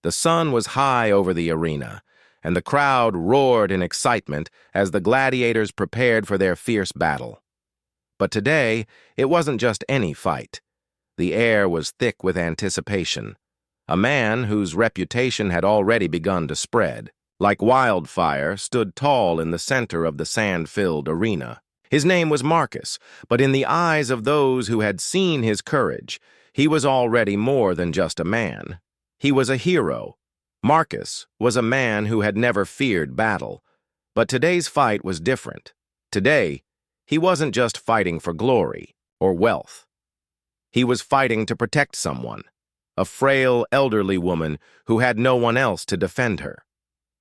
The sun was high over the arena, and the crowd roared in excitement as the gladiators prepared for their fierce battle. But today, it wasn't just any fight. The air was thick with anticipation. A man whose reputation had already begun to spread, like wildfire, stood tall in the center of the sand-filled arena. His name was Marcus, but in the eyes of those who had seen his courage, he was already more than just a man. He was a hero. Marcus was a man who had never feared battle. But today's fight was different. Today, he wasn't just fighting for glory or wealth. He was fighting to protect someone, a frail, elderly woman who had no one else to defend her.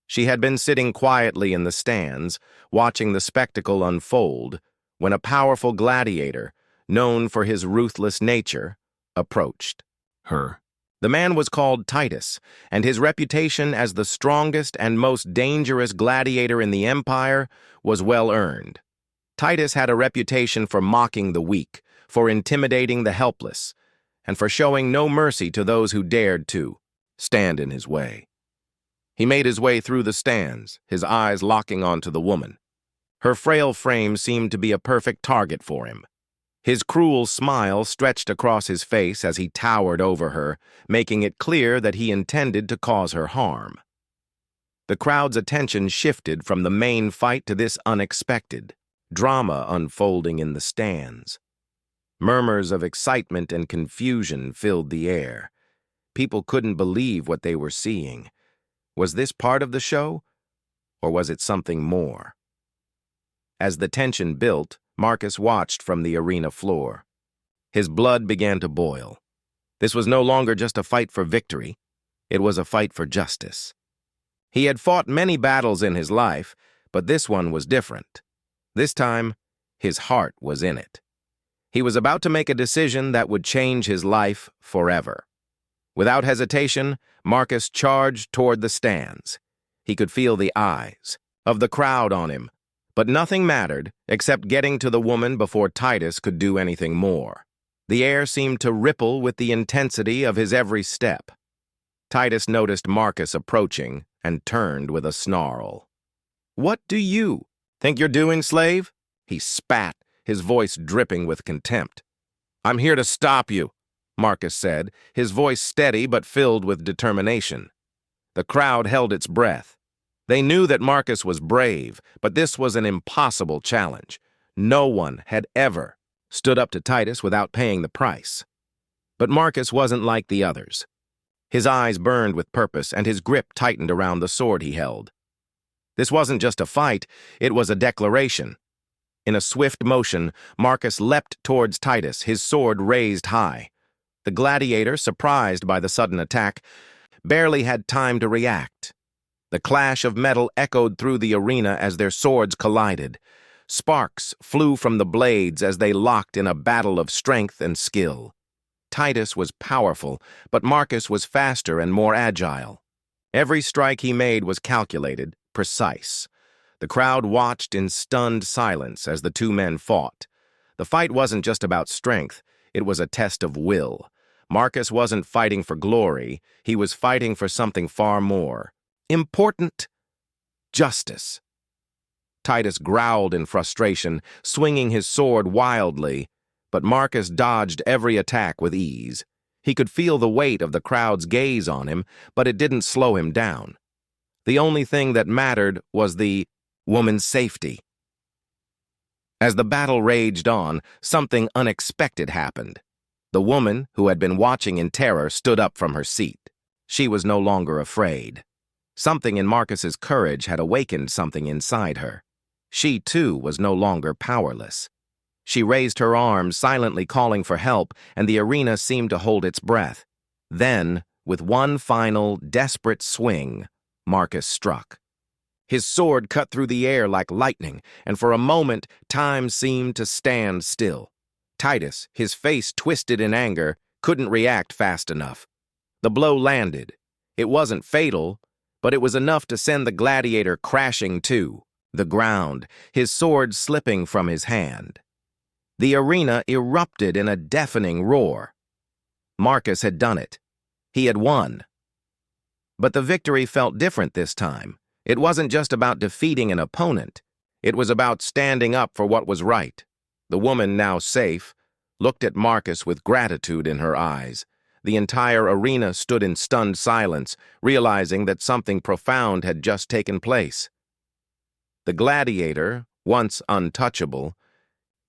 She had been sitting quietly in the stands, watching the spectacle unfold, when a powerful gladiator, known for his ruthless nature, approached her. The man was called Titus, and his reputation as the strongest and most dangerous gladiator in the empire was well earned. Titus had a reputation for mocking the weak, for intimidating the helpless, and for showing no mercy to those who dared to stand in his way. He made his way through the stands, his eyes locking onto the woman. Her frail frame seemed to be a perfect target for him. His cruel smile stretched across his face as he towered over her, making it clear that he intended to cause her harm. The crowd's attention shifted from the main fight to this unexpected drama unfolding in the stands. Murmurs of excitement and confusion filled the air. People couldn't believe what they were seeing. Was this part of the show, or was it something more? As the tension built, Marcus watched from the arena floor. His blood began to boil. This was no longer just a fight for victory. It was a fight for justice. He had fought many battles in his life, but this one was different. This time, his heart was in it. He was about to make a decision that would change his life forever. Without hesitation, Marcus charged toward the stands. He could feel the eyes of the crowd on him, but nothing mattered except getting to the woman before Titus could do anything more. The air seemed to ripple with the intensity of his every step. Titus noticed Marcus approaching and turned with a snarl. "What do you think you're doing, slave?" He spat, his voice dripping with contempt. "I'm here to stop you," Marcus said, his voice steady but filled with determination. The crowd held its breath. They knew that Marcus was brave, but this was an impossible challenge. No one had ever stood up to Titus without paying the price. But Marcus wasn't like the others. His eyes burned with purpose, and his grip tightened around the sword he held. This wasn't just a fight, it was a declaration. In a swift motion, Marcus leapt towards Titus, his sword raised high. The gladiator, surprised by the sudden attack, barely had time to react. The clash of metal echoed through the arena as their swords collided. Sparks flew from the blades as they locked in a battle of strength and skill. Titus was powerful, but Marcus was faster and more agile. Every strike he made was calculated, precise. The crowd watched in stunned silence as the two men fought. The fight wasn't just about strength, it was a test of will. Marcus wasn't fighting for glory, he was fighting for something far more important: justice. Titus growled in frustration, swinging his sword wildly, but Marcus dodged every attack with ease. He could feel the weight of the crowd's gaze on him, but it didn't slow him down. The only thing that mattered was the woman's safety. As the battle raged on, something unexpected happened. The woman, who had been watching in terror, stood up from her seat. She was no longer afraid. Something in Marcus's courage had awakened something inside her. She, too, was no longer powerless. She raised her arms, silently calling for help, and the arena seemed to hold its breath. Then, with one final, desperate swing, Marcus struck. His sword cut through the air like lightning, and for a moment, time seemed to stand still. Titus, his face twisted in anger, couldn't react fast enough. The blow landed. It wasn't fatal, but it was enough to send the gladiator crashing to the ground, his sword slipping from his hand. The arena erupted in a deafening roar. Marcus had done it. He had won. But the victory felt different this time. It wasn't just about defeating an opponent. It was about standing up for what was right. The woman, now safe, looked at Marcus with gratitude in her eyes. The entire arena stood in stunned silence, realizing that something profound had just taken place. The gladiator, once untouchable,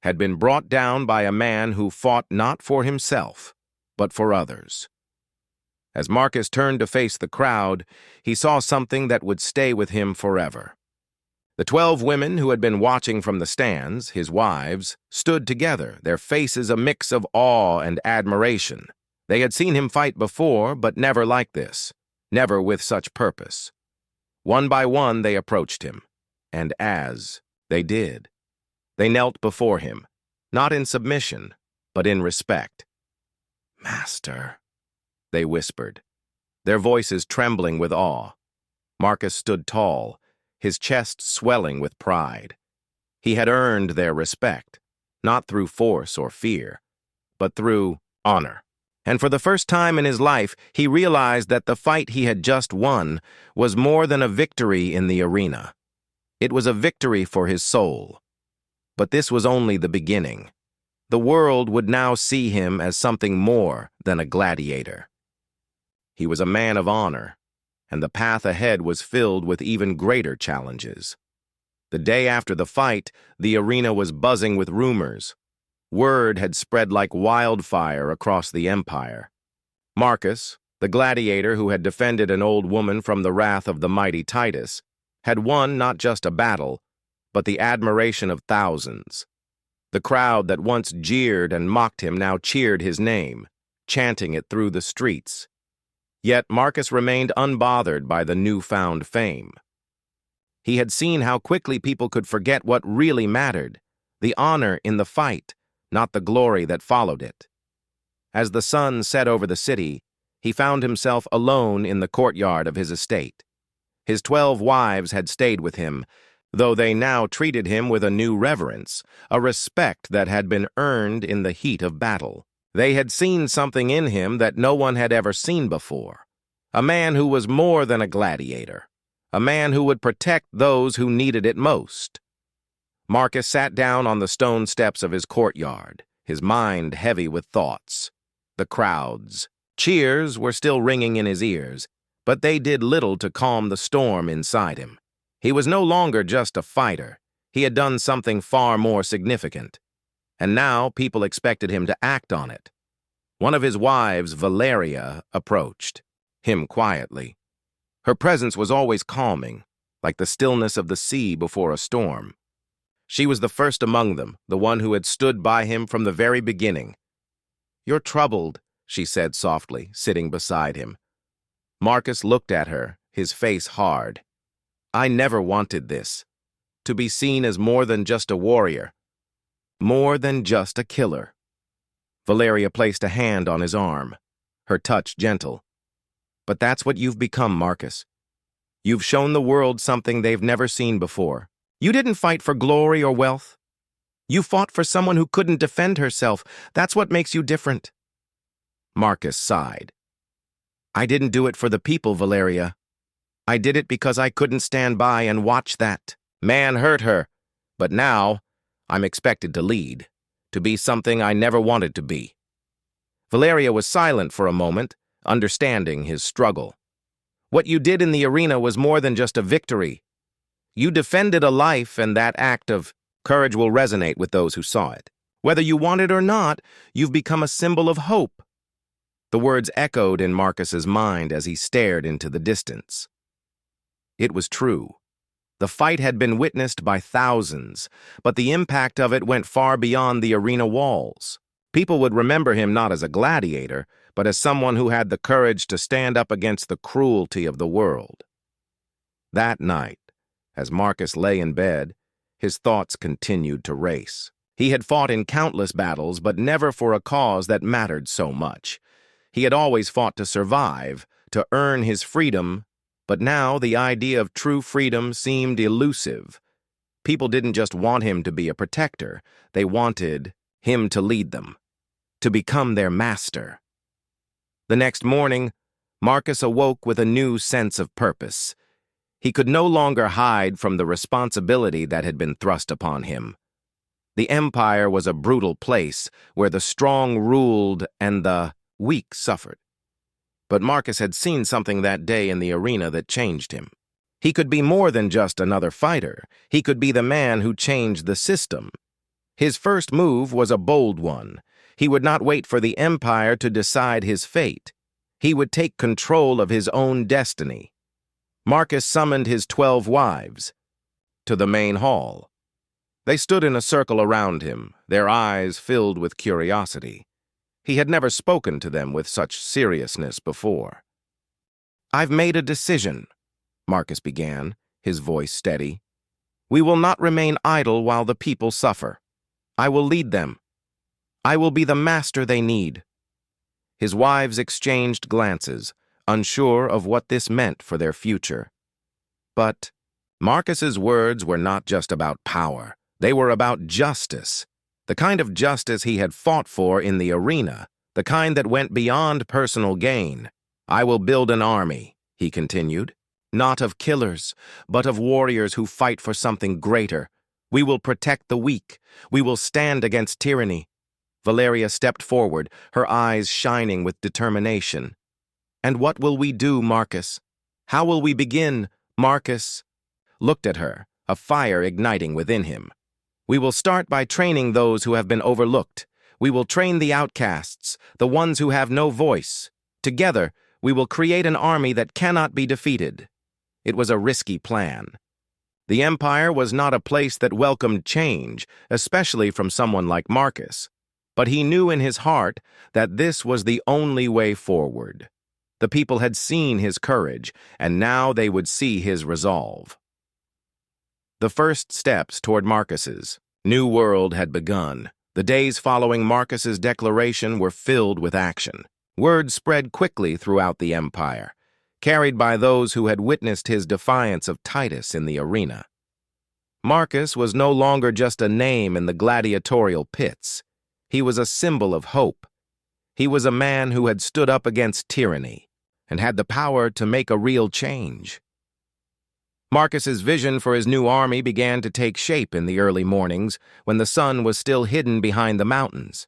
had been brought down by a man who fought not for himself, but for others. As Marcus turned to face the crowd, he saw something that would stay with him forever. The 12 women who had been watching from the stands, his wives, stood together, their faces a mix of awe and admiration. They had seen him fight before, but never like this, never with such purpose. One by one they approached him, and as they did, they knelt before him, not in submission, but in respect. "Master," they whispered, their voices trembling with awe. Marcus stood tall, his chest swelling with pride. He had earned their respect, not through force or fear, but through honor. And for the first time in his life, he realized that the fight he had just won was more than a victory in the arena. It was a victory for his soul. But this was only the beginning. The world would now see him as something more than a gladiator. He was a man of honor, and the path ahead was filled with even greater challenges. The day after the fight, the arena was buzzing with rumors. Word had spread like wildfire across the empire. Marcus, the gladiator who had defended an old woman from the wrath of the mighty Titus, had won not just a battle, but the admiration of thousands. The crowd that once jeered and mocked him now cheered his name, chanting it through the streets. Yet Marcus remained unbothered by the newfound fame. He had seen how quickly people could forget what really mattered, the honor in the fight, not the glory that followed it. As the sun set over the city, he found himself alone in the courtyard of his estate. His 12 wives had stayed with him, though they now treated him with a new reverence, a respect that had been earned in the heat of battle. They had seen something in him that no one had ever seen before, a man who was more than a gladiator, a man who would protect those who needed it most. Marcus sat down on the stone steps of his courtyard, his mind heavy with thoughts. The crowds, cheers were still ringing in his ears, but they did little to calm the storm inside him. He was no longer just a fighter. He had done something far more significant. And now people expected him to act on it. One of his wives, Valeria, approached him quietly. Her presence was always calming, like the stillness of the sea before a storm. She was the first among them, the one who had stood by him from the very beginning. "You're troubled," she said softly, sitting beside him. Marcus looked at her, his face hard. "I never wanted this. To be seen as more than just a warrior. More than just a killer." Valeria placed a hand on his arm, her touch gentle. "But that's what you've become, Marcus. You've shown the world something they've never seen before. You didn't fight for glory or wealth. You fought for someone who couldn't defend herself. That's what makes you different." Marcus sighed. "I didn't do it for the people, Valeria. I did it because I couldn't stand by and watch that man hurt her. But now, I'm expected to lead, to be something I never wanted to be." Valeria was silent for a moment, understanding his struggle. "What you did in the arena was more than just a victory. You defended a life, and that act of courage will resonate with those who saw it. Whether you want it or not, you've become a symbol of hope." The words echoed in Marcus's mind as he stared into the distance. It was true. The fight had been witnessed by thousands, but the impact of it went far beyond the arena walls. People would remember him not as a gladiator, but as someone who had the courage to stand up against the cruelty of the world. That night, as Marcus lay in bed, his thoughts continued to race. He had fought in countless battles, but never for a cause that mattered so much. He had always fought to survive, to earn his freedom, but now the idea of true freedom seemed elusive. People didn't just want him to be a protector, they wanted him to lead them, to become their master. The next morning, Marcus awoke with a new sense of purpose. He could no longer hide from the responsibility that had been thrust upon him. The Empire was a brutal place where the strong ruled and the weak suffered. But Marcus had seen something that day in the arena that changed him. He could be more than just another fighter. He could be the man who changed the system. His first move was a bold one. He would not wait for the Empire to decide his fate. He would take control of his own destiny. Marcus summoned his 12 wives to the main hall. They stood in a circle around him, their eyes filled with curiosity. He had never spoken to them with such seriousness before. "I've made a decision," Marcus began, his voice steady. "We will not remain idle while the people suffer. I will lead them. I will be the master they need." His wives exchanged glances, unsure of what this meant for their future. But Marcus's words were not just about power. They were about justice, the kind of justice he had fought for in the arena, the kind that went beyond personal gain. "I will build an army," he continued, "not of killers, but of warriors who fight for something greater. We will protect the weak. We will stand against tyranny." Valeria stepped forward, her eyes shining with determination. "And what will we do, Marcus? How will we begin?" Marcus looked at her, a fire igniting within him. "We will start by training those who have been overlooked. We will train the outcasts, the ones who have no voice. Together, we will create an army that cannot be defeated." It was a risky plan. The Empire was not a place that welcomed change, especially from someone like Marcus. But he knew in his heart that this was the only way forward. The people had seen his courage, and now they would see his resolve. The first steps toward Marcus's new world had begun. The days following Marcus's declaration were filled with action. Word spread quickly throughout the Empire, carried by those who had witnessed his defiance of Titus in the arena. Marcus was no longer just a name in the gladiatorial pits. He was a symbol of hope. He was a man who had stood up against tyranny and had the power to make a real change. Marcus's vision for his new army began to take shape in the early mornings when the sun was still hidden behind the mountains.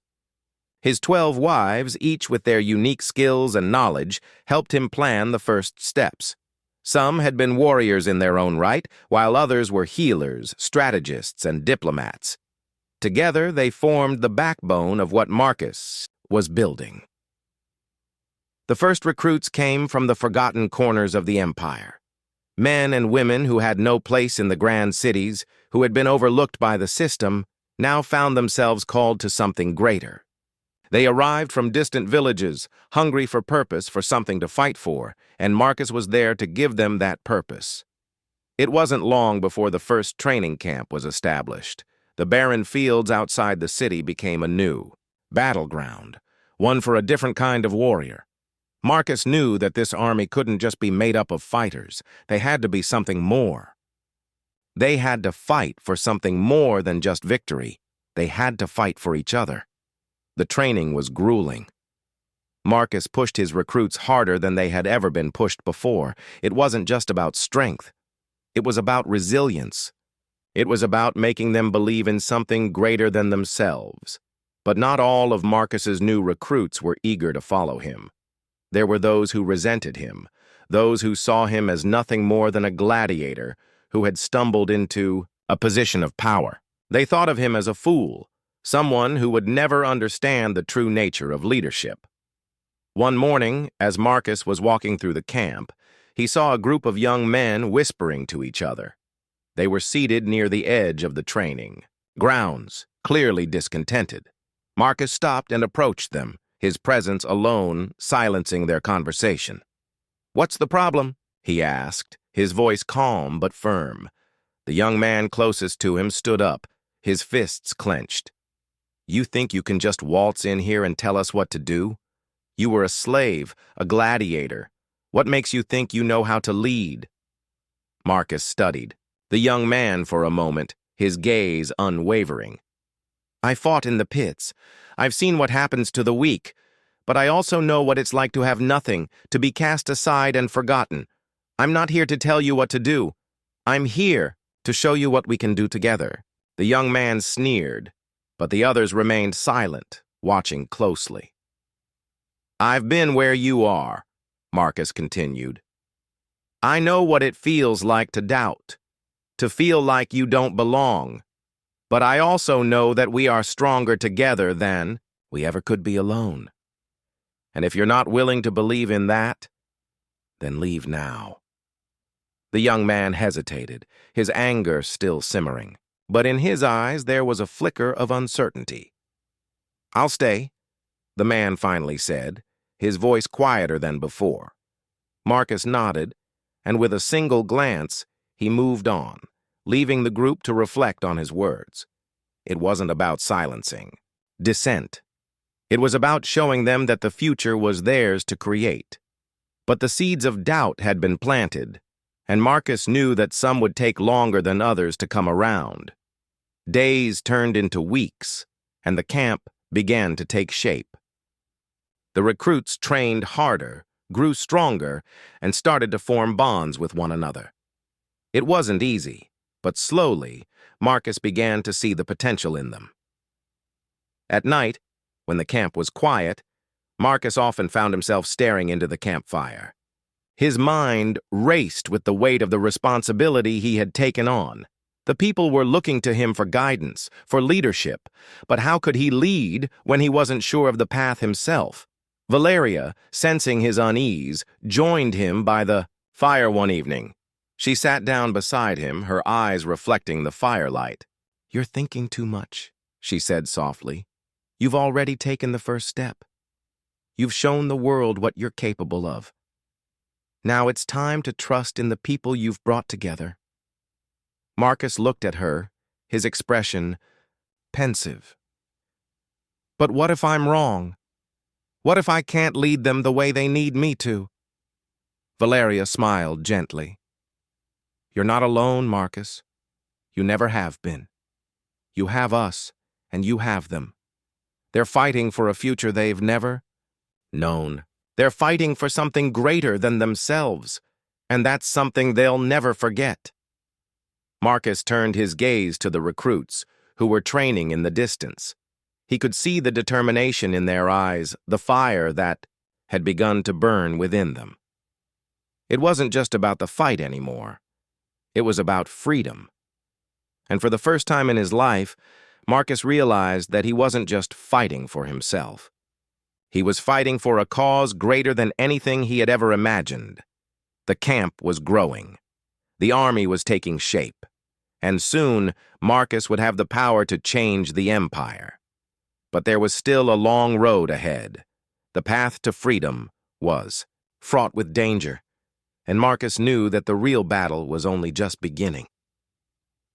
His 12 wives, each with their unique skills and knowledge, helped him plan the first steps. Some had been warriors in their own right, while others were healers, strategists, and diplomats. Together, they formed the backbone of what Marcus was building. The first recruits came from the forgotten corners of the Empire. Men and women who had no place in the grand cities, who had been overlooked by the system, now found themselves called to something greater. They arrived from distant villages, hungry for purpose, for something to fight for, and Marcus was there to give them that purpose. It wasn't long before the first training camp was established. The barren fields outside the city became a new battleground, one for a different kind of warrior. Marcus knew that this army couldn't just be made up of fighters. They had to be something more. They had to fight for something more than just victory. They had to fight for each other. The training was grueling. Marcus pushed his recruits harder than they had ever been pushed before. It wasn't just about strength. It was about resilience. It was about making them believe in something greater than themselves. But not all of Marcus's new recruits were eager to follow him. There were those who resented him, those who saw him as nothing more than a gladiator who had stumbled into a position of power. They thought of him as a fool, someone who would never understand the true nature of leadership. One morning, as Marcus was walking through the camp, he saw a group of young men whispering to each other. They were seated near the edge of the training grounds, clearly discontented. Marcus stopped and approached them, his presence alone silencing their conversation. "What's the problem?" he asked, his voice calm but firm. The young man closest to him stood up, his fists clenched. "You think you can just waltz in here and tell us what to do? You were a slave, a gladiator. What makes you think you know how to lead?" Marcus studied the young man for a moment, his gaze unwavering. "I fought in the pits. I've seen what happens to the weak. but I also know what it's like to have nothing, to be cast aside and forgotten. I'm not here to tell you what to do. I'm here to show you what we can do together." The young man sneered, but the others remained silent, watching closely. "I've been where you are," Marcus continued. "I know what it feels like to doubt, to feel like you don't belong. But I also know that we are stronger together than we ever could be alone. And if you're not willing to believe in that, then leave now." The young man hesitated, his anger still simmering, but in his eyes there was a flicker of uncertainty. "I'll stay," the man finally said, his voice quieter than before. Marcus nodded, and with a single glance, he moved on, leaving the group to reflect on his words. It wasn't about silencing dissent. It was about showing them that the future was theirs to create. But the seeds of doubt had been planted, and Marcus knew that some would take longer than others to come around. Days turned into weeks, and the camp began to take shape. The recruits trained harder, grew stronger, and started to form bonds with one another. It wasn't easy, but slowly, Marcus began to see the potential in them. At night, when the camp was quiet, Marcus often found himself staring into the campfire. His mind raced with the weight of the responsibility he had taken on. The people were looking to him for guidance, for leadership, but how could he lead when he wasn't sure of the path himself? Valeria, sensing his unease, joined him by the fire one evening. She sat down beside him, her eyes reflecting the firelight. "You're thinking too much," she said softly. "You've already taken the first step. You've shown the world what you're capable of. Now it's time to trust in the people you've brought together." Marcus looked at her, his expression pensive. "But what if I'm wrong? What if I can't lead them the way they need me to?" Valeria smiled gently. "You're not alone, Marcus. You never have been. You have us, and you have them. They're fighting for a future they've never known. They're fighting for something greater than themselves, and that's something they'll never forget." Marcus turned his gaze to the recruits, who were training in the distance. He could see the determination in their eyes, the fire that had begun to burn within them. It wasn't just about the fight anymore. It was about freedom. And for the first time in his life, Marcus realized that he wasn't just fighting for himself. He was fighting for a cause greater than anything he had ever imagined. The camp was growing. The army was taking shape. And soon, Marcus would have the power to change the empire. But there was still a long road ahead. The path to freedom was fraught with danger, and Marcus knew that the real battle was only just beginning.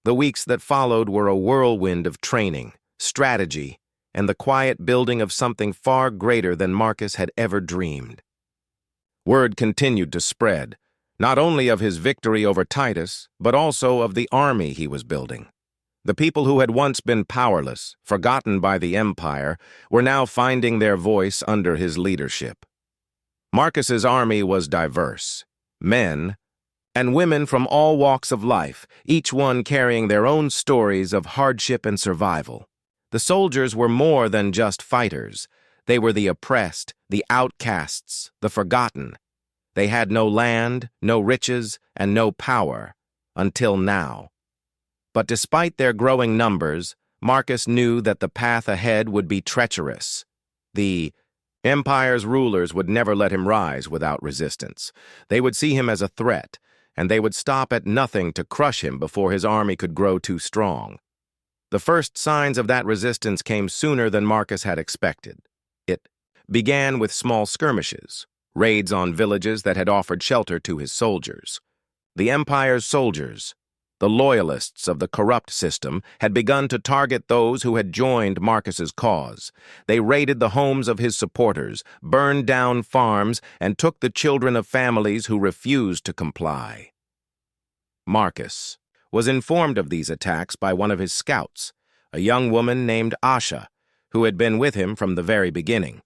The weeks that followed were a whirlwind of training, strategy, and the quiet building of something far greater than Marcus had ever dreamed. Word continued to spread, not only of his victory over Titus, but also of the army he was building. The people who had once been powerless, forgotten by the empire, were now finding their voice under his leadership. Marcus's army was diverse. Men and women from all walks of life, each one carrying their own stories of hardship and survival. The soldiers were more than just fighters. They were the oppressed, the outcasts, the forgotten. They had no land, no riches, and no power, until now. But despite their growing numbers, Marcus knew that the path ahead would be treacherous. The empire's rulers would never let him rise without resistance. They would see him as a threat, and they would stop at nothing to crush him before his army could grow too strong. The first signs of that resistance came sooner than Marcus had expected. It began with small skirmishes, raids on villages that had offered shelter to his soldiers. The empire's soldiers, the loyalists of the corrupt system, had begun to target those who had joined Marcus's cause. They raided the homes of his supporters, burned down farms, and took the children of families who refused to comply. Marcus was informed of these attacks by one of his scouts, a young woman named Asha, who had been with him from the very beginning.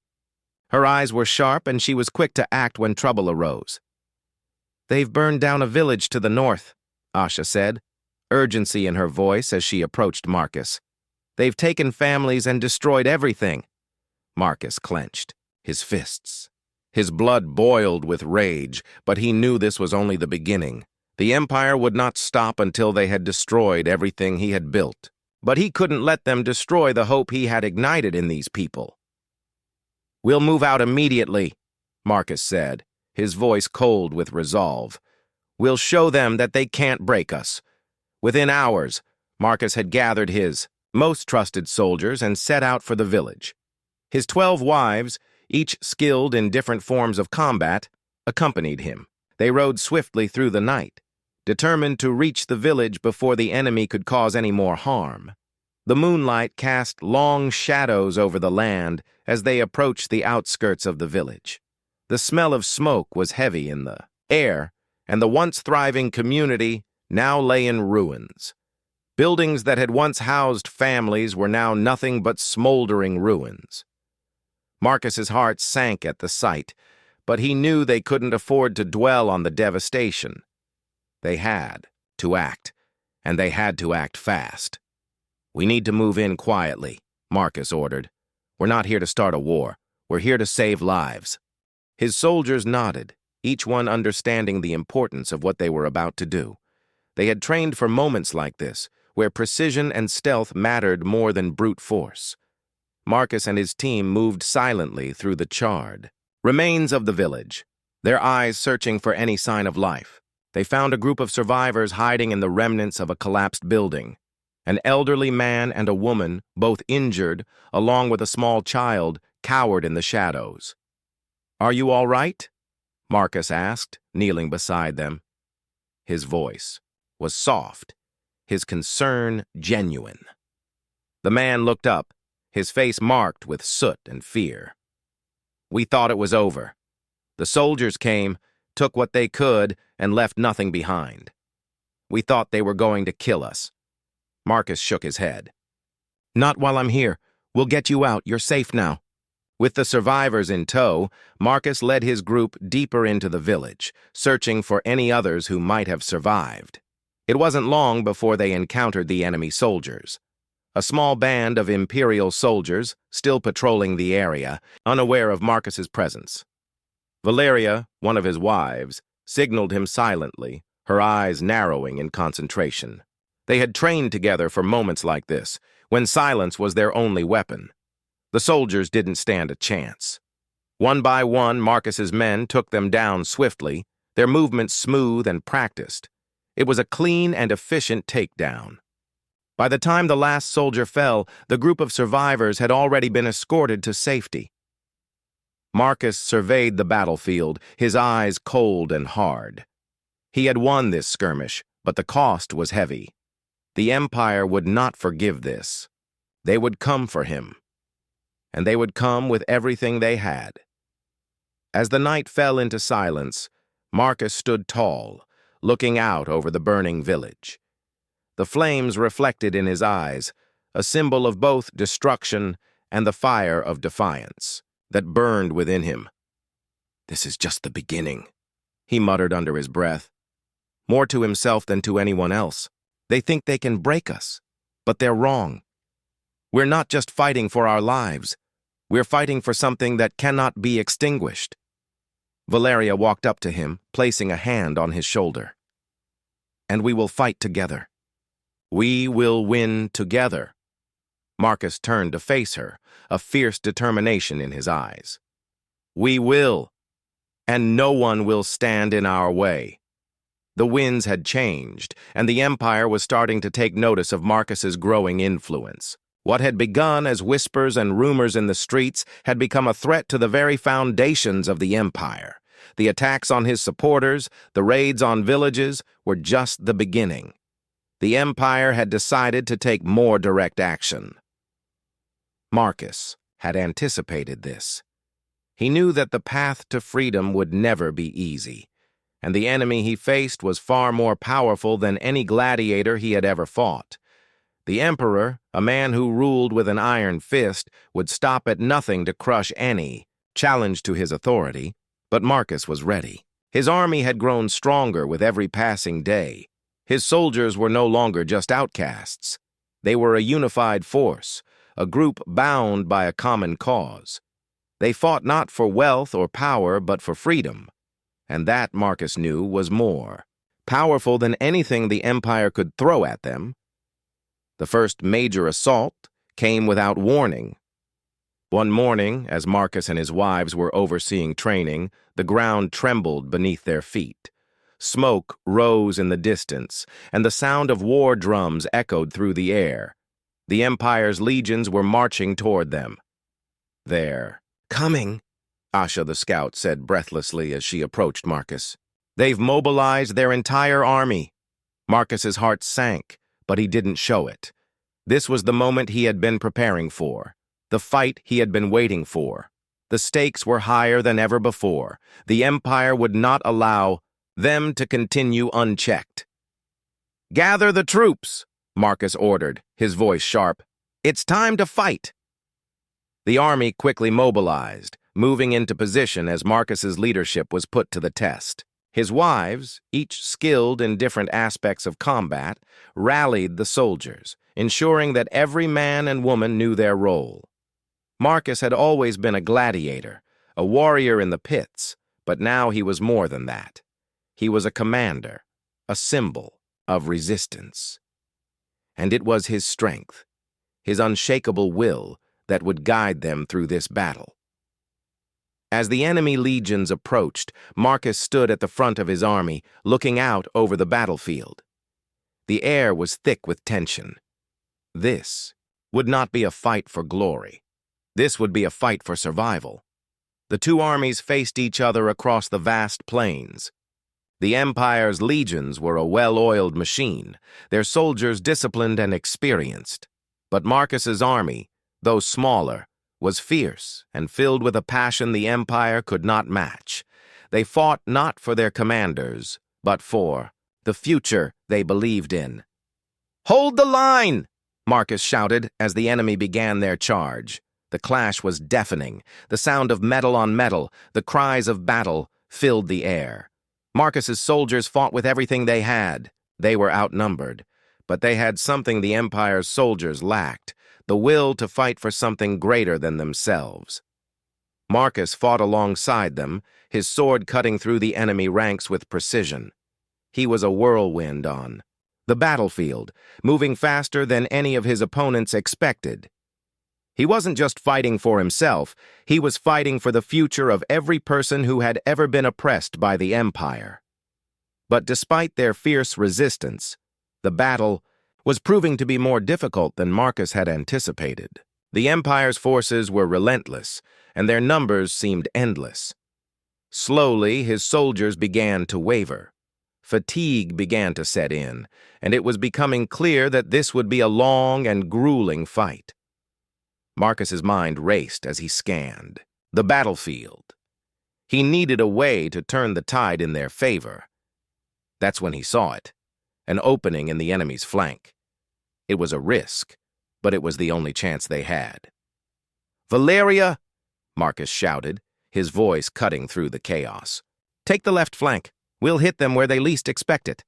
Her eyes were sharp, and she was quick to act when trouble arose. "They've burned down a village to the north," Asha said, urgency in her voice as she approached Marcus. "They've taken families and destroyed everything." Marcus clenched, his fists. His blood boiled with rage, but he knew this was only the beginning. The Empire would not stop until they had destroyed everything he had built. But he couldn't let them destroy the hope he had ignited in these people. "We'll move out immediately," Marcus said, his voice cold with resolve. "We'll show them that they can't break us." Within hours, Marcus had gathered his most trusted soldiers and set out for the village. His 12 wives, each skilled in different forms of combat, accompanied him. They rode swiftly through the night, determined to reach the village before the enemy could cause any more harm. The moonlight cast long shadows over the land as they approached the outskirts of the village. The smell of smoke was heavy in the air, and the once thriving community now lay in ruins. Buildings that had once housed families were now nothing but smoldering ruins. Marcus's heart sank at the sight, but he knew they couldn't afford to dwell on the devastation. They had to act, and they had to act fast. "We need to move in quietly," Marcus ordered. "We're not here to start a war. We're here to save lives." His soldiers nodded, each one understanding the importance of what they were about to do. They had trained for moments like this, where precision and stealth mattered more than brute force. Marcus and his team moved silently through the charred remains of the village, their eyes searching for any sign of life. They found a group of survivors hiding in the remnants of a collapsed building. An elderly man and a woman, both injured, along with a small child, cowered in the shadows. "Are you all right?" Marcus asked, kneeling beside them. His voice was soft, his concern genuine. The man looked up, his face marked with soot and fear. "We thought it was over. The soldiers came, took what they could, and left nothing behind. We thought they were going to kill us." Marcus shook his head. "Not while I'm here. We'll get you out. You're safe now." With the survivors in tow, Marcus led his group deeper into the village, searching for any others who might have survived. It wasn't long before they encountered the enemy soldiers. A small band of Imperial soldiers, still patrolling the area, unaware of Marcus's presence. Valeria, one of his wives, signaled him silently, her eyes narrowing in concentration. They had trained together for moments like this, when silence was their only weapon. The soldiers didn't stand a chance. One by one, Marcus's men took them down swiftly, their movements smooth and practiced. It was a clean and efficient takedown. By the time the last soldier fell, the group of survivors had already been escorted to safety. Marcus surveyed the battlefield, his eyes cold and hard. He had won this skirmish, but the cost was heavy. The Empire would not forgive this. They would come for him. And they would come with everything they had. As the night fell into silence, Marcus stood tall, looking out over the burning village. The flames reflected in his eyes, a symbol of both destruction and the fire of defiance that burned within him. "This is just the beginning," he muttered under his breath, more to himself than to anyone else. "They think they can break us, but they're wrong. We're not just fighting for our lives. We're fighting for something that cannot be extinguished." Valeria walked up to him, placing a hand on his shoulder. "And we will fight together. We will win together." Marcus turned to face her, a fierce determination in his eyes. "We will, and no one will stand in our way." The winds had changed, and the Empire was starting to take notice of Marcus's growing influence. What had begun as whispers and rumors in the streets had become a threat to the very foundations of the Empire. The attacks on his supporters, the raids on villages, were just the beginning. The Empire had decided to take more direct action. Marcus had anticipated this. He knew that the path to freedom would never be easy, and the enemy he faced was far more powerful than any gladiator he had ever fought. The Emperor, a man who ruled with an iron fist, would stop at nothing to crush any, challenge to his authority, but Marcus was ready. His army had grown stronger with every passing day. His soldiers were no longer just outcasts. They were a unified force, a group bound by a common cause. They fought not for wealth or power, but for freedom. And that, Marcus knew, was more powerful than anything the Empire could throw at them. The first major assault came without warning. One morning, as Marcus and his wives were overseeing training, the ground trembled beneath their feet. Smoke rose in the distance, and the sound of war drums echoed through the air. The Empire's legions were marching toward them. "They're coming," Asha the scout said breathlessly as she approached Marcus. "They've mobilized their entire army." Marcus's heart sank, but he didn't show it. This was the moment he had been preparing for, the fight he had been waiting for. The stakes were higher than ever before. The Empire would not allow them to continue unchecked. "Gather the troops," Marcus ordered, his voice sharp. "It's time to fight." The army quickly mobilized, moving into position as Marcus's leadership was put to the test. His wives, each skilled in different aspects of combat, rallied the soldiers, ensuring that every man and woman knew their role. Marcus had always been a gladiator, a warrior in the pits, but now he was more than that. He was a commander, a symbol of resistance. And it was his strength, his unshakable will, that would guide them through this battle. As the enemy legions approached, Marcus stood at the front of his army, looking out over the battlefield. The air was thick with tension. This would not be a fight for glory. This would be a fight for survival. The two armies faced each other across the vast plains. The Empire's legions were a well-oiled machine, their soldiers disciplined and experienced. But Marcus's army, though smaller, was fierce and filled with a passion the Empire could not match. They fought not for their commanders, but for the future they believed in. "Hold the line!" Marcus shouted as the enemy began their charge. The clash was deafening. The sound of metal on metal, the cries of battle, filled the air. Marcus's soldiers fought with everything they had. They were outnumbered, but they had something the Empire's soldiers lacked, the will to fight for something greater than themselves. Marcus fought alongside them, his sword cutting through the enemy ranks with precision. He was a whirlwind on the battlefield, moving faster than any of his opponents expected. He wasn't just fighting for himself, he was fighting for the future of every person who had ever been oppressed by the Empire. But despite their fierce resistance, the battle was proving to be more difficult than Marcus had anticipated. The Empire's forces were relentless, and their numbers seemed endless. Slowly, his soldiers began to waver. Fatigue began to set in, and it was becoming clear that this would be a long and grueling fight. Marcus's mind raced as he scanned the battlefield. He needed a way to turn the tide in their favor. That's when he saw it, an opening in the enemy's flank. It was a risk, but it was the only chance they had. "Valeria," Marcus shouted, his voice cutting through the chaos. "Take the left flank. We'll hit them where they least expect it."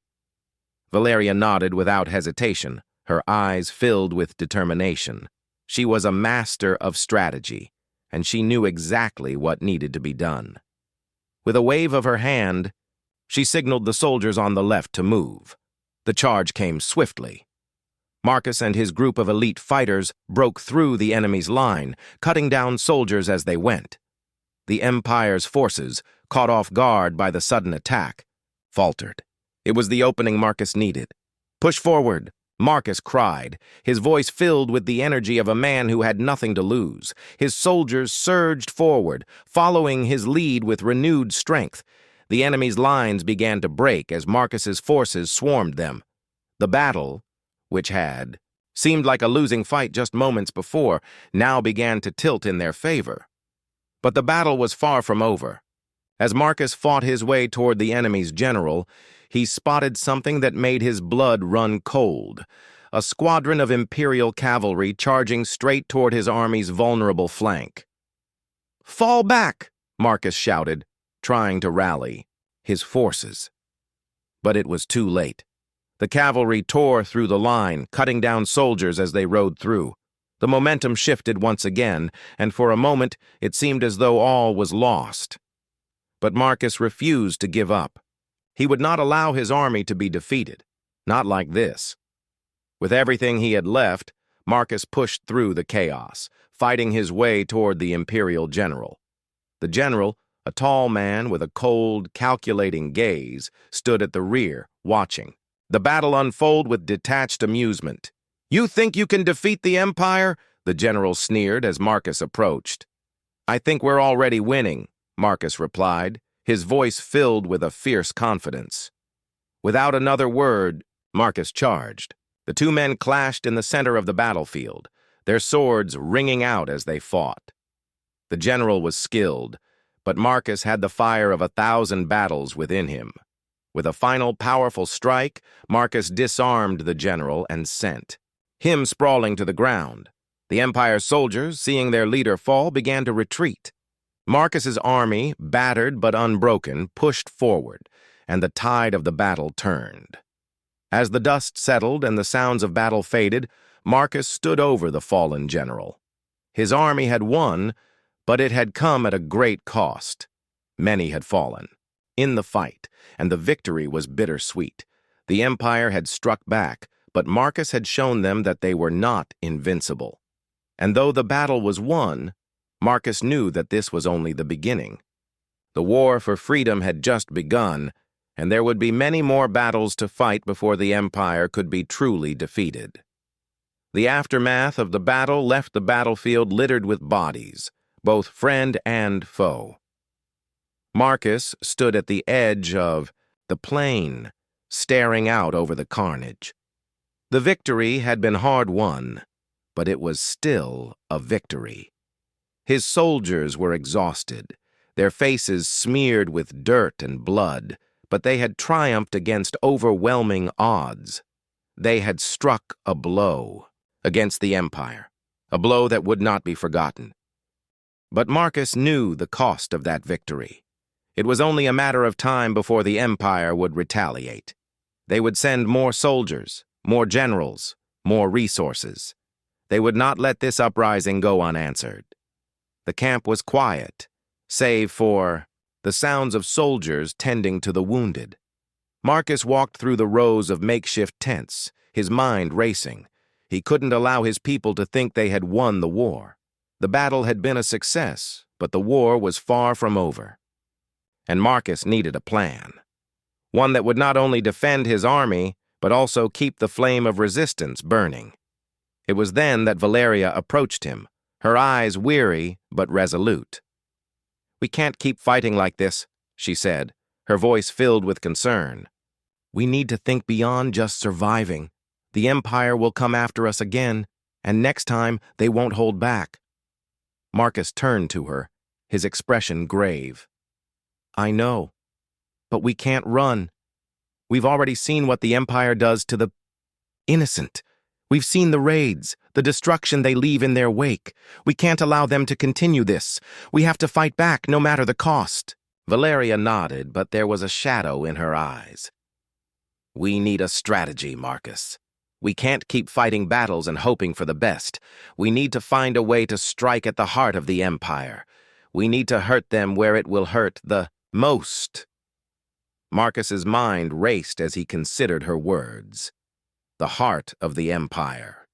Valeria nodded without hesitation, her eyes filled with determination. She was a master of strategy, and she knew exactly what needed to be done. With a wave of her hand, she signaled the soldiers on the left to move. The charge came swiftly. Marcus and his group of elite fighters broke through the enemy's line, cutting down soldiers as they went. The Empire's forces, caught off guard by the sudden attack, faltered. It was the opening Marcus needed. "Push forward," Marcus cried, his voice filled with the energy of a man who had nothing to lose. His soldiers surged forward, following his lead with renewed strength. The enemy's lines began to break as Marcus's forces swarmed them. The battle, which had seemed like a losing fight just moments before, now began to tilt in their favor. But the battle was far from over. As Marcus fought his way toward the enemy's general, he spotted something that made his blood run cold. A squadron of Imperial cavalry charging straight toward his army's vulnerable flank. "Fall back!" Marcus shouted, trying to rally his forces. But it was too late. The cavalry tore through the line, cutting down soldiers as they rode through. The momentum shifted once again, and for a moment it seemed as though all was lost. But Marcus refused to give up. He would not allow his army to be defeated. Not like this. With everything he had left, Marcus pushed through the chaos, fighting his way toward the Imperial general. The general, a tall man with a cold, calculating gaze, stood at the rear, watching the battle unfold with detached amusement. "You think you can defeat the Empire?" the general sneered as Marcus approached. "I think we're already winning," Marcus replied, his voice filled with a fierce confidence. Without another word, Marcus charged. The two men clashed in the center of the battlefield, their swords ringing out as they fought. The general was skilled, but Marcus had the fire of 1,000 battles within him. With a final powerful strike, Marcus disarmed the general and sent him sprawling to the ground. The Empire's soldiers, seeing their leader fall, began to retreat. Marcus's army, battered but unbroken, pushed forward, and the tide of the battle turned. As the dust settled and the sounds of battle faded, Marcus stood over the fallen general. His army had won, but it had come at a great cost. Many had fallen in the fight, and the victory was bittersweet. The Empire had struck back, but Marcus had shown them that they were not invincible. And though the battle was won, Marcus knew that this was only the beginning. The war for freedom had just begun, and there would be many more battles to fight before the Empire could be truly defeated. The aftermath of the battle left the battlefield littered with bodies, both friend and foe. Marcus stood at the edge of the plain, staring out over the carnage. The victory had been hard won, but it was still a victory. His soldiers were exhausted, their faces smeared with dirt and blood, but they had triumphed against overwhelming odds. They had struck a blow against the Empire, a blow that would not be forgotten. But Marcus knew the cost of that victory. It was only a matter of time before the Empire would retaliate. They would send more soldiers, more generals, more resources. They would not let this uprising go unanswered. The camp was quiet, save for the sounds of soldiers tending to the wounded. Marcus walked through the rows of makeshift tents, his mind racing. He couldn't allow his people to think they had won the war. The battle had been a success, but the war was far from over. And Marcus needed a plan. One that would not only defend his army, but also keep the flame of resistance burning. It was then that Valeria approached him, her eyes weary but resolute. "We can't keep fighting like this," she said, her voice filled with concern. "We need to think beyond just surviving. The Empire will come after us again, and next time they won't hold back." Marcus turned to her, his expression grave. "I know, but we can't run. We've already seen what the Empire does to the innocent. We've seen the raids, the destruction they leave in their wake. We can't allow them to continue this. We have to fight back, no matter the cost." Valeria nodded, but there was a shadow in her eyes. "We need a strategy, Marcus. We can't keep fighting battles and hoping for the best. We need to find a way to strike at the heart of the Empire. We need to hurt them where it will hurt the most." Marcus's mind raced as he considered her words. The heart of the Empire.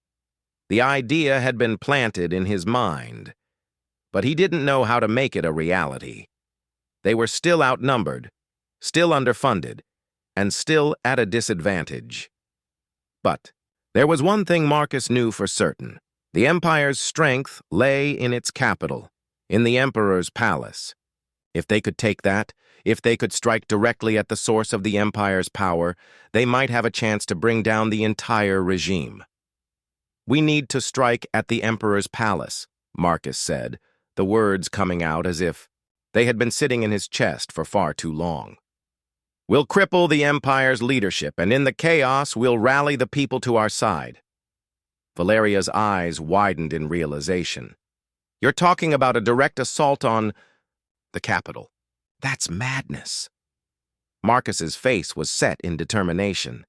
The idea had been planted in his mind, but he didn't know how to make it a reality. They were still outnumbered, still underfunded, and still at a disadvantage. But there was one thing Marcus knew for certain. The Empire's strength lay in its capital, in the Emperor's palace. If they could take that, if they could strike directly at the source of the Empire's power, they might have a chance to bring down the entire regime. "We need to strike at the Emperor's palace," Marcus said, the words coming out as if they had been sitting in his chest for far too long. "We'll cripple the Empire's leadership, and in the chaos, we'll rally the people to our side." Valeria's eyes widened in realization. You're talking about a direct assault on the capital. That's madness. Marcus's face was set in determination.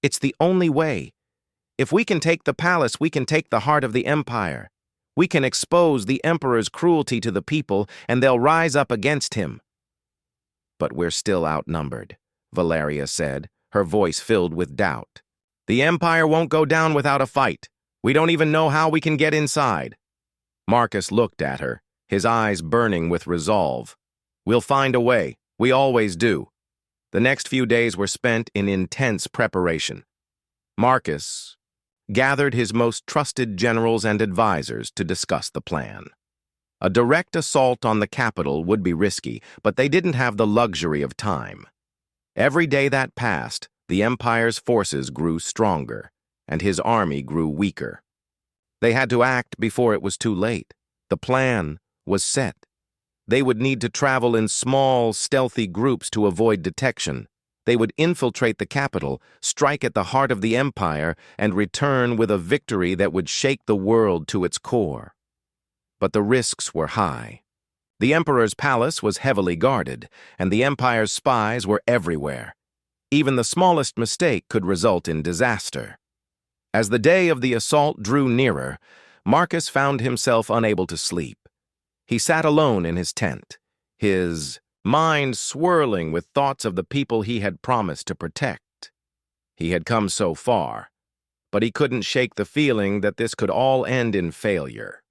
It's the only way. If we can take the palace, we can take the heart of the empire. We can expose the emperor's cruelty to the people, and they'll rise up against him. But we're still outnumbered, Valeria said, her voice filled with doubt. The empire won't go down without a fight. We don't even know how we can get inside. Marcus looked at her, his eyes burning with resolve. We'll find a way. We always do. The next few days were spent in intense preparation. Marcus gathered his most trusted generals and advisors to discuss the plan. A direct assault on the capital would be risky, but they didn't have the luxury of time. Every day that passed, the empire's forces grew stronger, and his army grew weaker. They had to act before it was too late. The plan was set. They would need to travel in small, stealthy groups to avoid detection. They would infiltrate the capital, strike at the heart of the empire, and return with a victory that would shake the world to its core. But the risks were high. The emperor's palace was heavily guarded, and the empire's spies were everywhere. Even the smallest mistake could result in disaster. As the day of the assault drew nearer, Marcus found himself unable to sleep. He sat alone in his tent, his mind swirling with thoughts of the people he had promised to protect. He had come so far, but he couldn't shake the feeling that this could all end in failure.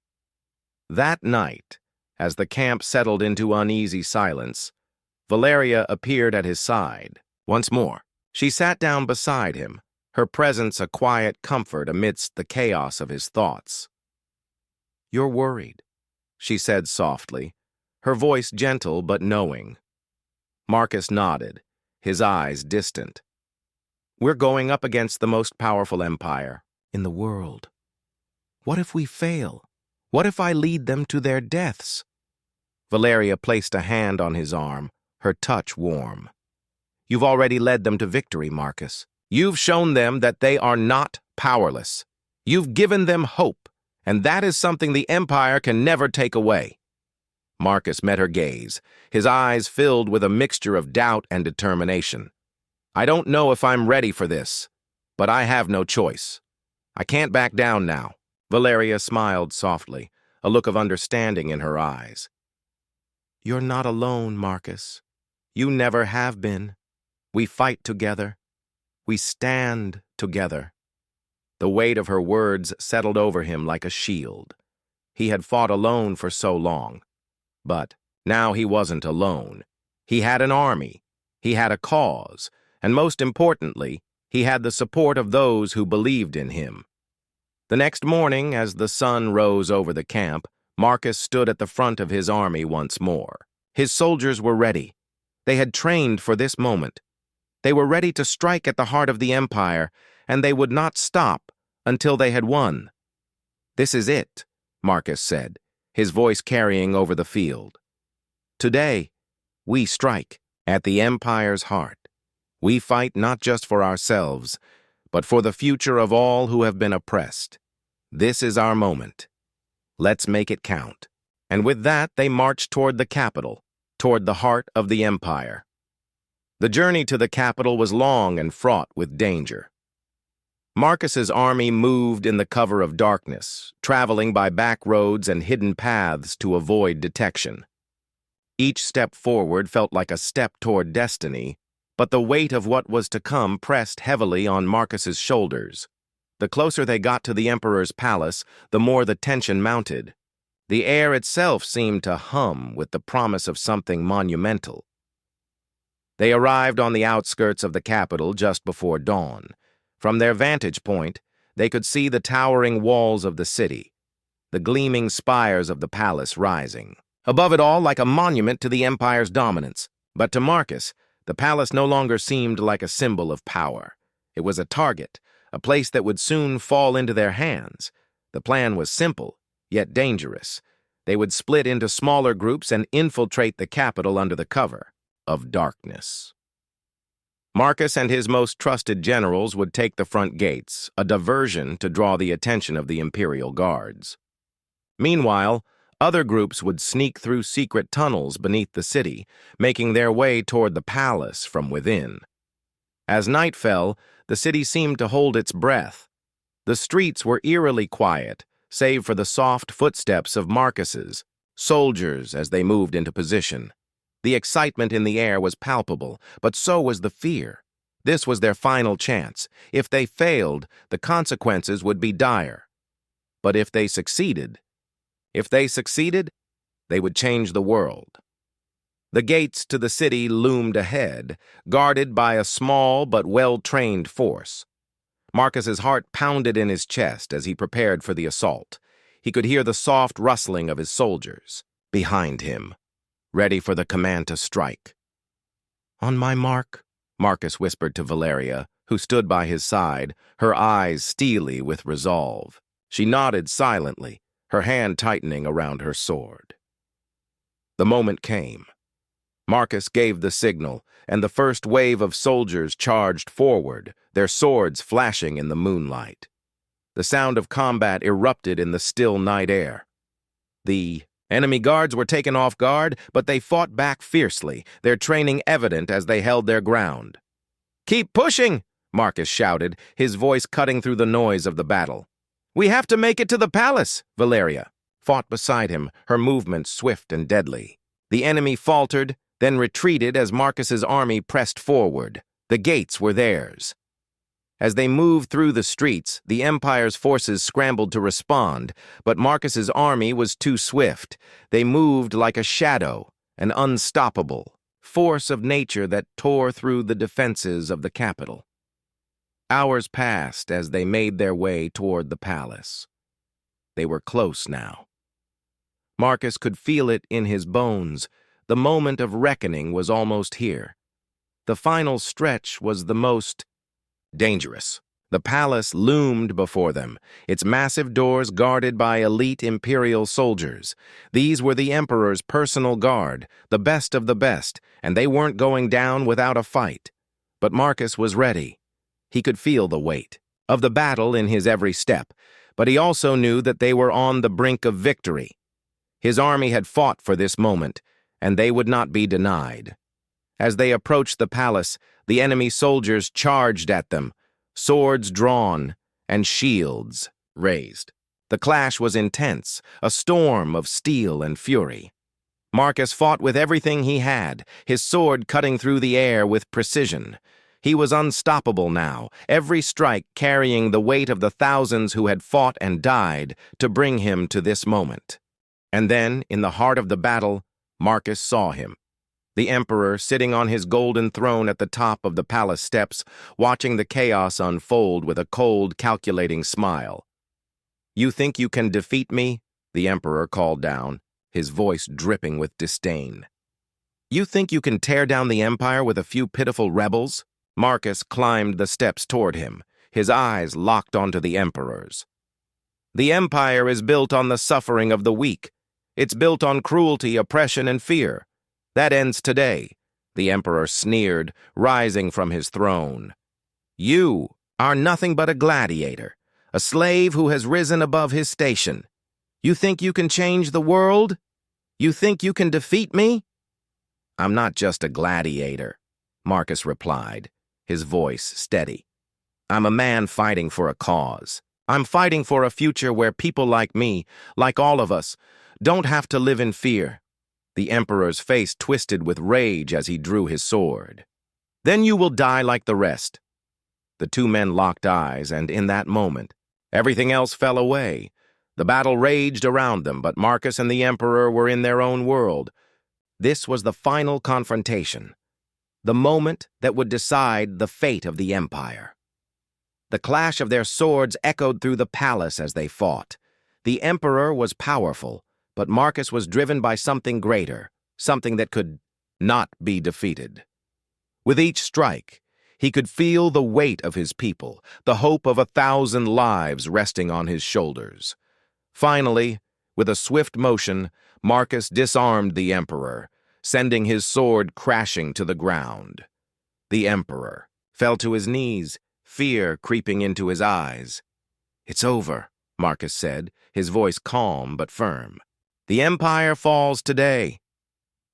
That night, as the camp settled into uneasy silence, Valeria appeared at his side. Once more, she sat down beside him, her presence a quiet comfort amidst the chaos of his thoughts. "You're worried," she said softly, her voice gentle but knowing. Marcus nodded, his eyes distant. "We're going up against the most powerful empire in the world. What if we fail? What if I lead them to their deaths?" Valeria placed a hand on his arm, her touch warm. "You've already led them to victory, Marcus. You've shown them that they are not powerless. You've given them hope, and that is something the empire can never take away." Marcus met her gaze, his eyes filled with a mixture of doubt and determination. "I don't know if I'm ready for this, but I have no choice. I can't back down now." Valeria smiled softly, a look of understanding in her eyes. "You're not alone, Marcus. You never have been. We fight together. We stand together." The weight of her words settled over him like a shield. He had fought alone for so long. But now he wasn't alone. He had an army, he had a cause, and most importantly, he had the support of those who believed in him. The next morning, as the sun rose over the camp, Marcus stood at the front of his army once more. His soldiers were ready. They had trained for this moment. They were ready to strike at the heart of the empire, and they would not stop until they had won. "This is it," Marcus said, his voice carrying over the field. "Today, we strike at the empire's heart. We fight not just for ourselves, but for the future of all who have been oppressed. This is our moment. Let's make it count." And with that, they marched toward the capital, toward the heart of the empire. The journey to the capital was long and fraught with danger. Marcus's army moved in the cover of darkness, traveling by back roads and hidden paths to avoid detection. Each step forward felt like a step toward destiny, but the weight of what was to come pressed heavily on Marcus's shoulders. The closer they got to the emperor's palace, the more the tension mounted. The air itself seemed to hum with the promise of something monumental. They arrived on the outskirts of the capital just before dawn. From their vantage point, they could see the towering walls of the city, the gleaming spires of the palace rising. Above it all, like a monument to the empire's dominance. But to Marcus, the palace no longer seemed like a symbol of power. It was a target, a place that would soon fall into their hands. The plan was simple, yet dangerous. They would split into smaller groups and infiltrate the capital under the cover of darkness. Marcus and his most trusted generals would take the front gates, a diversion to draw the attention of the imperial guards. Meanwhile, Other groups would sneak through secret tunnels beneath the city, making their way toward the palace from within. As night fell, the city seemed to hold its breath. The streets were eerily quiet, save for the soft footsteps of Marcus's soldiers as they moved into position. The excitement in the air was palpable, but so was the fear. This was their final chance. If they failed, the consequences would be dire. But if they succeeded, they would change the world. The gates to the city loomed ahead, guarded by a small but well-trained force. Marcus's heart pounded in his chest as he prepared for the assault. He could hear the soft rustling of his soldiers behind him, ready for the command to strike. "On my mark," Marcus whispered to Valeria, who stood by his side, her eyes steely with resolve. She nodded silently, her hand tightening around her sword. The moment came. Marcus gave the signal, and the first wave of soldiers charged forward, their swords flashing in the moonlight. The sound of combat erupted in the still night air. The enemy guards were taken off guard, but they fought back fiercely, their training evident as they held their ground. "Keep pushing!" Marcus shouted, his voice cutting through the noise of the battle. "We have to make it to the palace!" Valeria fought beside him, her movements swift and deadly. The enemy faltered, then retreated as Marcus's army pressed forward. The gates were theirs. As they moved through the streets, the Empire's forces scrambled to respond, but Marcus's army was too swift. They moved like a shadow, an unstoppable force of nature that tore through the defenses of the capital. Hours passed as they made their way toward the palace. They were close now. Marcus could feel it in his bones. The moment of reckoning was almost here. The final stretch was the most dangerous. The palace loomed before them, its massive doors guarded by elite imperial soldiers. These were the Emperor's personal guard, the best of the best, and they weren't going down without a fight. But Marcus was ready. He could feel the weight of the battle in his every step, but he also knew that they were on the brink of victory. His army had fought for this moment, and they would not be denied. As they approached the palace, the enemy soldiers charged at them, swords drawn and shields raised. The clash was intense, a storm of steel and fury. Marcus fought with everything he had, his sword cutting through the air with precision. He was unstoppable now, every strike carrying the weight of the thousands who had fought and died to bring him to this moment. And then, in the heart of the battle, Marcus saw him. The Emperor sitting on his golden throne at the top of the palace steps, watching the chaos unfold with a cold, calculating smile. "You think you can defeat me?" the Emperor called down, his voice dripping with disdain. "You think you can tear down the Empire with a few pitiful rebels?" Marcus climbed the steps toward him, his eyes locked onto the Emperor's. "The Empire is built on the suffering of the weak. It's built on cruelty, oppression, and fear. That ends today," the Emperor sneered, rising from his throne. "You are nothing but a gladiator, a slave who has risen above his station. You think you can change the world? You think you can defeat me?" "I'm not just a gladiator," Marcus replied, his voice steady. "I'm a man fighting for a cause. I'm fighting for a future where people like me, like all of us, don't have to live in fear." The Emperor's face twisted with rage as he drew his sword. "Then you will die like the rest." The two men locked eyes, and in that moment, everything else fell away. The battle raged around them, but Marcus and the Emperor were in their own world. This was the final confrontation, the moment that would decide the fate of the Empire. The clash of their swords echoed through the palace as they fought. The Emperor was powerful, but Marcus was driven by something greater, something that could not be defeated. With each strike, he could feel the weight of his people, the hope of 1,000 lives resting on his shoulders. Finally, with a swift motion, Marcus disarmed the Emperor, sending his sword crashing to the ground. The Emperor fell to his knees, fear creeping into his eyes. "It's over," Marcus said, his voice calm but firm. The empire falls today.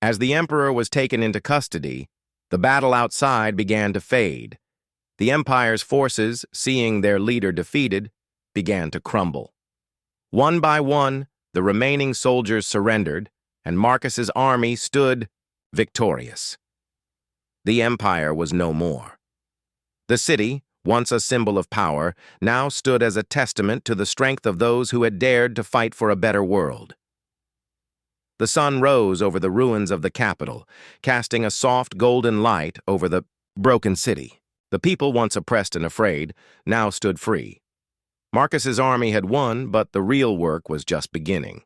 As the emperor was taken into custody, the battle outside began to fade. The empire's forces, seeing their leader defeated, began to crumble. One by one, the remaining soldiers surrendered, and Marcus's army stood victorious. The empire was no more. The city, once a symbol of power, now stood as a testament to the strength of those who had dared to fight for a better world. The sun rose over the ruins of the capital, casting a soft golden light over the broken city. The people, once oppressed and afraid, now stood free. Marcus's army had won, but the real work was just beginning.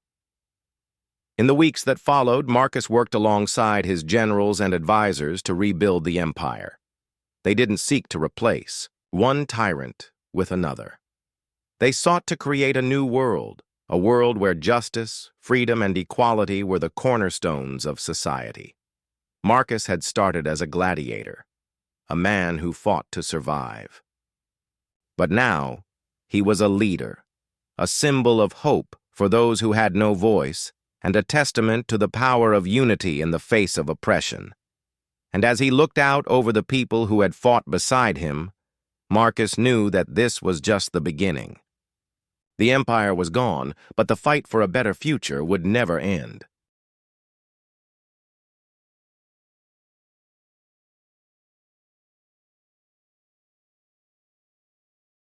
In the weeks that followed, Marcus worked alongside his generals and advisors to rebuild the empire. They didn't seek to replace one tyrant with another. They sought to create a new world, a world where justice, freedom, and equality were the cornerstones of society. Marcus had started as a gladiator, a man who fought to survive. But now, he was a leader, a symbol of hope for those who had no voice, and a testament to the power of unity in the face of oppression. And as he looked out over the people who had fought beside him, Marcus knew that this was just the beginning. The empire was gone, but the fight for a better future would never end.